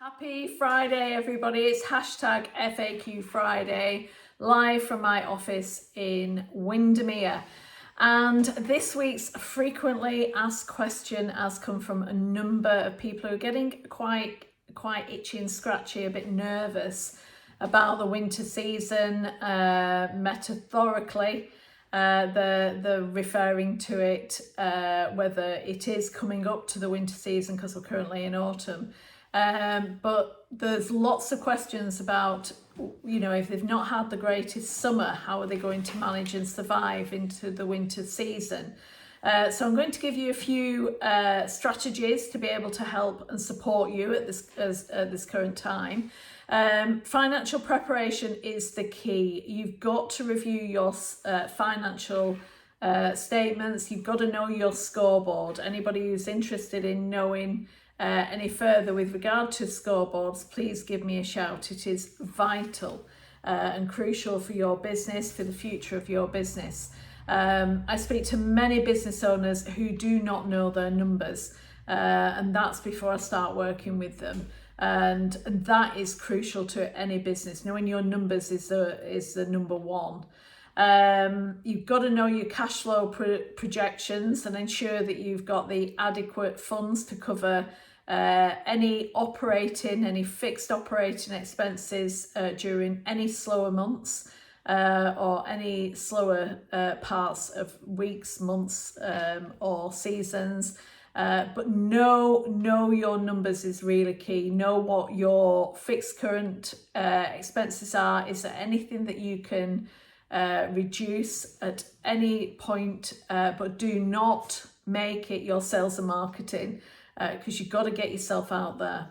Happy Friday, everybody. It's hashtag FAQ Friday, live from my office in Windermere. And this week's frequently asked question has come from a number of people who are getting quite itchy and scratchy, a bit nervous about the winter season, metaphorically. They're referring to it, whether it is coming up to the winter season because we're currently in autumn. But there's lots of questions about, if they've not had the greatest summer, how are they going to manage and survive into the winter season? So I'm going to give you a few strategies to be able to help and support you at this current time. Financial preparation is the key. You've got to review your financial statements. You've got to know your scoreboard. Anybody who's interested in knowing any further with regard to scoreboards, please give me a shout. It is vital and crucial for your business, for the future of your business. I speak to many business owners who do not know their numbers, and that's before I start working with them. And that is crucial to any business. Knowing your numbers is the number one. You've got to know your cash flow projections and ensure that you've got the adequate funds to cover any fixed operating expenses during any slower months or any slower parts of weeks, months or seasons. But know your numbers is really key. Know what your fixed current expenses are. Is there anything that you can reduce at any point, but do not make it your sales and marketing, because you've got to get yourself out there.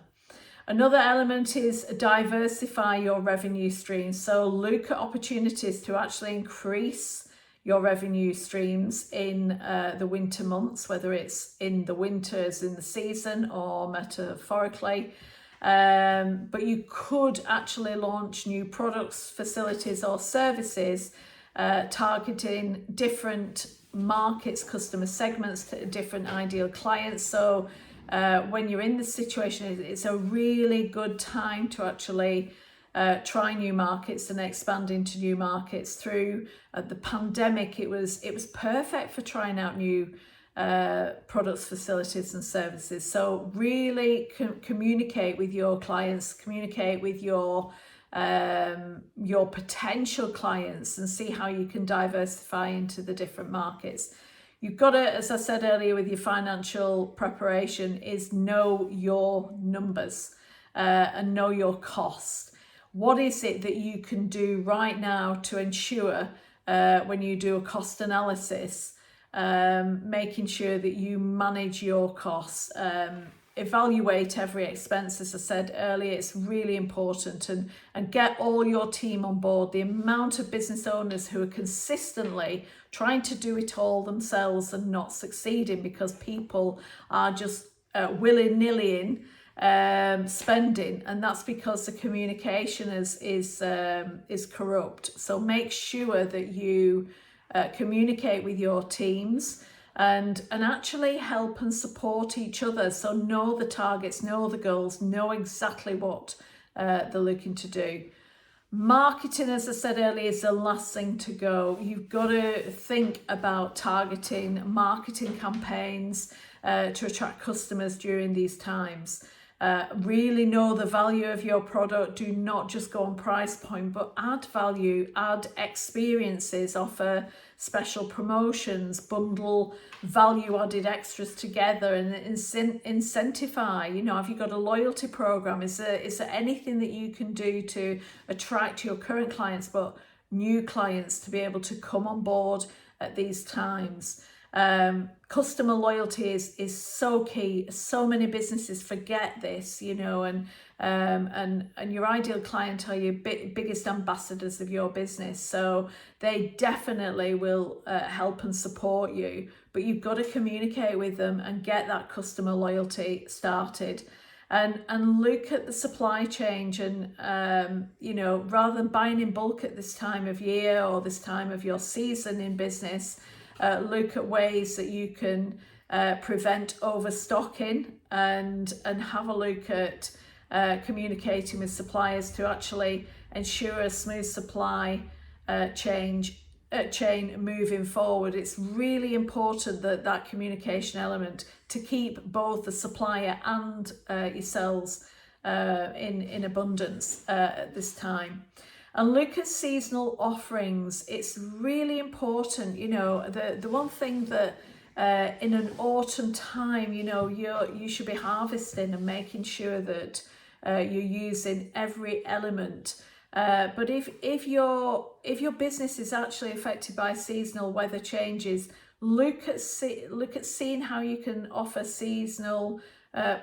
Another element is diversify your revenue streams. So look at opportunities to actually increase your revenue streams in the winter months, whether it's in the winters in the season or metaphorically. But you could actually launch new products, facilities or services targeting different markets, customer segments, to different ideal clients. So when you're in this situation, it's a really good time to actually try new markets and expand into new markets. Through the pandemic, it was perfect for trying out new products, facilities and services. So really communicate with your clients, communicate with your potential clients, and see how you can diversify into the different markets. You've got to, as I said earlier with your financial preparation, is know your numbers and know your cost. What is it that you can do right now to ensure when you do a cost analysis, making sure that you manage your costs, evaluate every expense. As I said earlier, it's really important, and get all your team on board. The amount of business owners who are consistently trying to do it all themselves and not succeeding because people are just willy-nilly spending, and that's because the communication is corrupt. So make sure that you communicate with your teams and actually help and support each other. So know the targets, know the goals, know exactly what they're looking to do. Marketing, as I said earlier, is the last thing to go. You've got to think about targeting marketing campaigns to attract customers during these times. Really know the value of your product. Do not just go on price point, but add value, add experiences, offer special promotions, bundle value added extras together and incentivize. Have you got a loyalty program? Is there anything that you can do to attract your current clients but new clients to be able to come on board at these times? Customer loyalty is so key. So many businesses forget this, and your ideal client are your biggest ambassadors of your business. So they definitely will help and support you, but you've got to communicate with them and get that customer loyalty started. And look at the supply chain, and rather than buying in bulk at this time of year or this time of your season in business, look at ways that you can prevent overstocking and have a look at communicating with suppliers to actually ensure a smooth supply chain moving forward. It's really important that communication element to keep both the supplier and yourselves in abundance at this time. And look at seasonal offerings. It's really important. The one thing that in an autumn time, you should be harvesting and making sure that you're using every element. But if your business is actually affected by seasonal weather changes, look at seeing how you can offer seasonal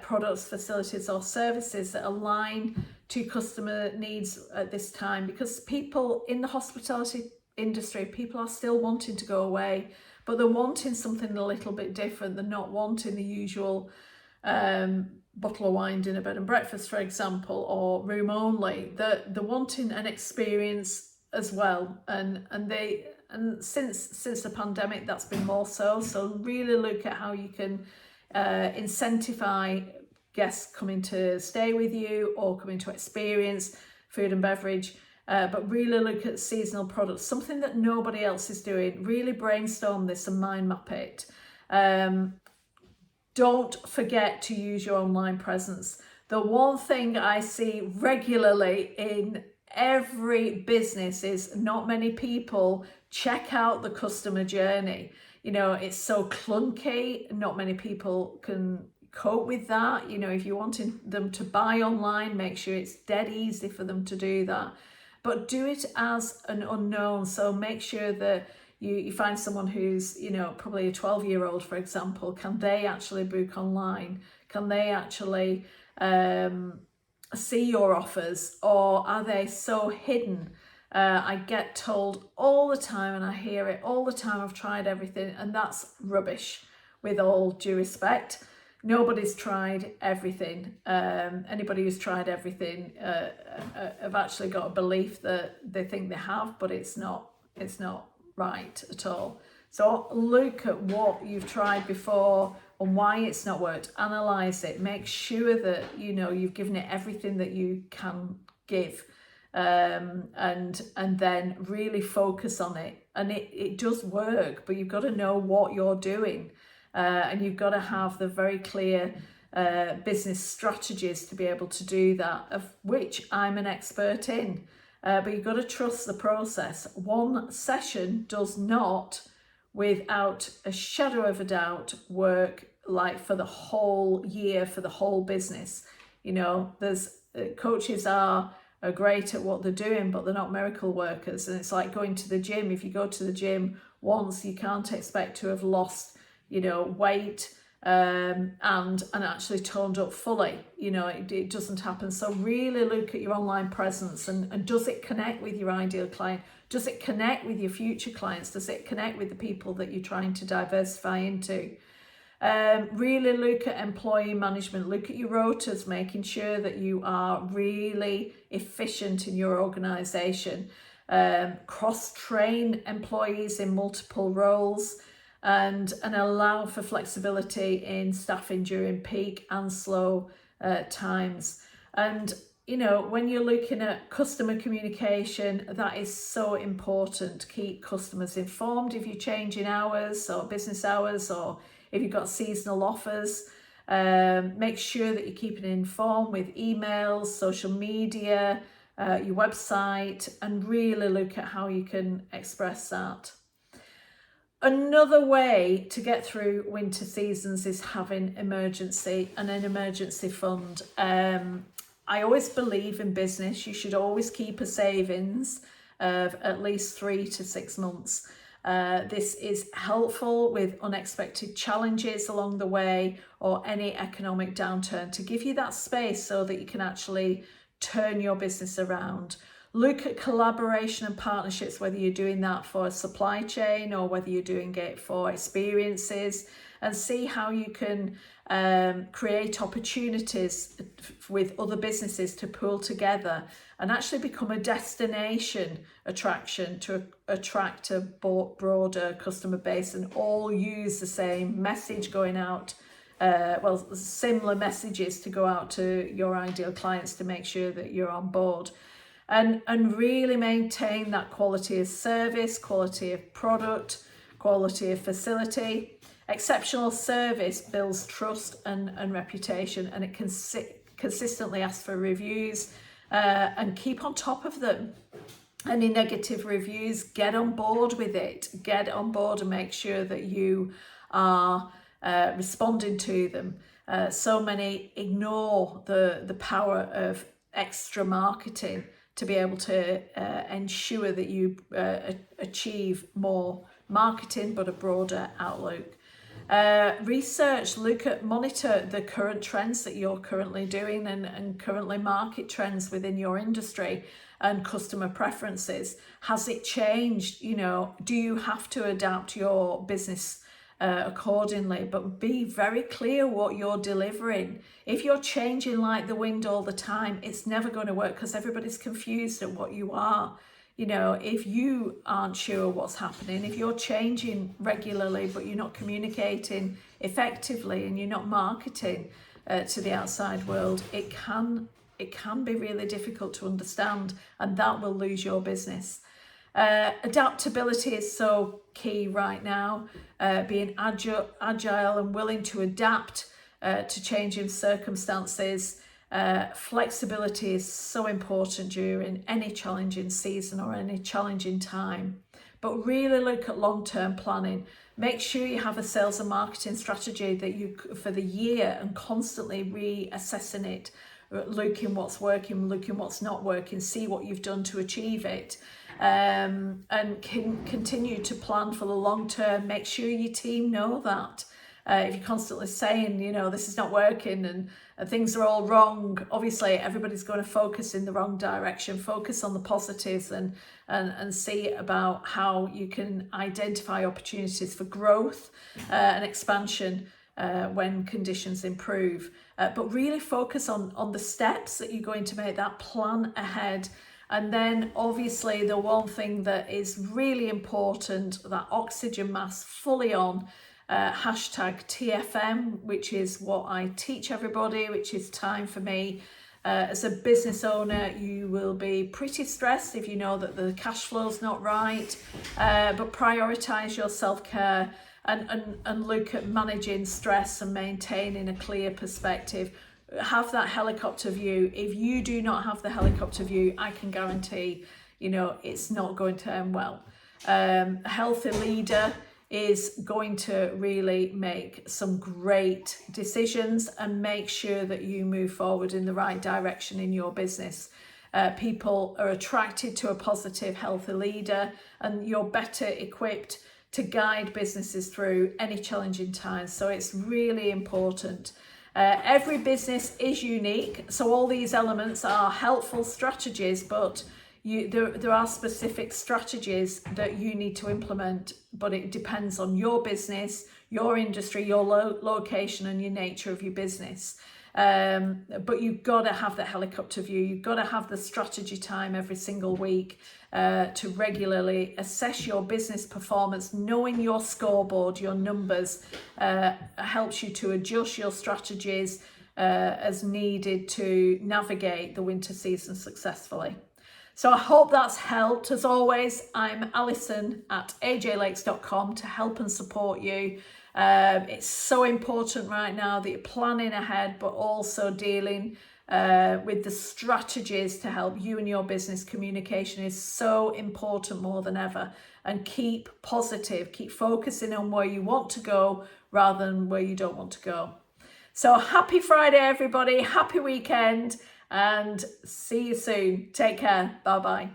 products, facilities or services that align to customer needs at this time, because people in the hospitality industry, people are still wanting to go away, but they're wanting something a little bit different. They're not wanting the usual bottle of wine, dinner, bed and breakfast, for example, or room only. They're wanting an experience as well, and since the pandemic that's been more so really look at how you can incentivize guests coming to stay with you or coming to experience food and beverage, but really look at seasonal products, something that nobody else is doing. Really brainstorm this and mind map it. Don't forget to use your online presence. The one thing I see regularly in every business is not many people check out the customer journey. It's so clunky. Not many people can cope with that. If you're wanting them to buy online, make sure it's dead easy for them to do that. But do it as an unknown. So make sure that you find someone who's, probably a 12-year-old, for example. Can they actually book online? Can they actually see your offers? Or are they so hidden? I get told all the time, and I hear it all the time, I've tried everything, and that's rubbish, with all due respect. Nobody's tried everything. Anybody who's tried everything have actually got a belief that they think they have, but it's not right at all. So look at what you've tried before and why it's not worked. Analyze it. Make sure that you've given it everything that you can give, and then really focus on it. And it does work, but you've got to know what you're doing. And you've got to have the very clear business strategies to be able to do that, of which I'm an expert in. But you've got to trust the process. One session does not, without a shadow of a doubt, work like for the whole year, for the whole business. There's coaches are great at what they're doing, but they're not miracle workers. And it's like going to the gym. If you go to the gym once, you can't expect to have lost weight and actually toned up fully. It doesn't happen. So really look at your online presence and does it connect with your ideal client? Does it connect with your future clients? Does it connect with the people that you're trying to diversify into? Really look at employee management. Look at your rotas, making sure that you are really efficient in your organisation. Cross-train employees in multiple roles. And allow for flexibility in staffing during peak and slow times. And, when you're looking at customer communication, that is so important to keep customers informed if you're changing hours or business hours, or if you've got seasonal offers. Make sure that you're keeping informed with emails, social media, your website, and really look at how you can express that. Another way to get through winter seasons is having an emergency fund. I always believe in business, you should always keep a savings of at least 3 to 6 months. This is helpful with unexpected challenges along the way or any economic downturn, to give you that space so that you can actually turn your business around. Look at collaboration and partnerships, whether you're doing that for a supply chain or whether you're doing it for experiences, and see how you can create opportunities with other businesses to pull together and actually become a destination attraction to attract a broader customer base and all use the same message going out similar messages to go out to your ideal clients to make sure that you're on board. And really maintain that quality of service, quality of product, quality of facility. Exceptional service builds trust and reputation, and it can consistently ask for reviews and keep on top of them. Any negative reviews, get on board with it. Get on board and make sure that you are responding to them. So many ignore the power of extra marketing to be able to ensure that you achieve more marketing but a broader outlook. Research, monitor the current trends that you're currently doing and currently market trends within your industry and customer preferences. Has it changed? Do you have to adapt your business accordingly? But be very clear what you're delivering. If you're changing like the wind all the time, it's never going to work because everybody's confused at what you are. If you aren't sure what's happening, if you're changing regularly but you're not communicating effectively and you're not marketing to the outside world, it can be really difficult to understand, and that will lose your business. Adaptability is so key right now. Being agile and willing to adapt to changing circumstances. Flexibility is so important during any challenging season or any challenging time. But really look at long-term planning. Make sure you have a sales and marketing strategy that you for the year and constantly reassessing it, looking what's working, looking what's not working, see what you've done to achieve it. And continue to plan for the long term. Make sure your team know that. If you're constantly saying, this is not working and things are all wrong, obviously everybody's going to focus in the wrong direction. Focus on the positives and see about how you can identify opportunities for growth and expansion when conditions improve. But really focus on the steps that you're going to make, that plan ahead. And then obviously the one thing that is really important, that oxygen mask fully on, hashtag TFM, which is what I teach everybody, which is time for me. As a business owner, you will be pretty stressed if you know that the cash flow's not right, but prioritize your self-care and look at managing stress and maintaining a clear perspective. Have that helicopter view. If you do not have the helicopter view, I can guarantee, it's not going to end well. A healthy leader is going to really make some great decisions and make sure that you move forward in the right direction in your business. People are attracted to a positive, healthy leader, and you're better equipped to guide businesses through any challenging times. So it's really important. Every business is unique, so all these elements are helpful strategies, but there are specific strategies that you need to implement, but it depends on your business, your industry, your location and your nature of your business. But you've got to have the helicopter view. You've got to have the strategy time every single week to regularly assess your business performance. Knowing your scoreboard, your numbers, helps you to adjust your strategies as needed to navigate the winter season successfully. So I hope that's helped. As always, I'm Alison at ajlakes.com to help and support you. It's so important right now that you're planning ahead, but also dealing with the strategies to help you and your business. Communication is so important more than ever. And keep positive, keep focusing on where you want to go rather than where you don't want to go. So happy Friday, everybody. Happy weekend. And see you soon. Take care. Bye-bye.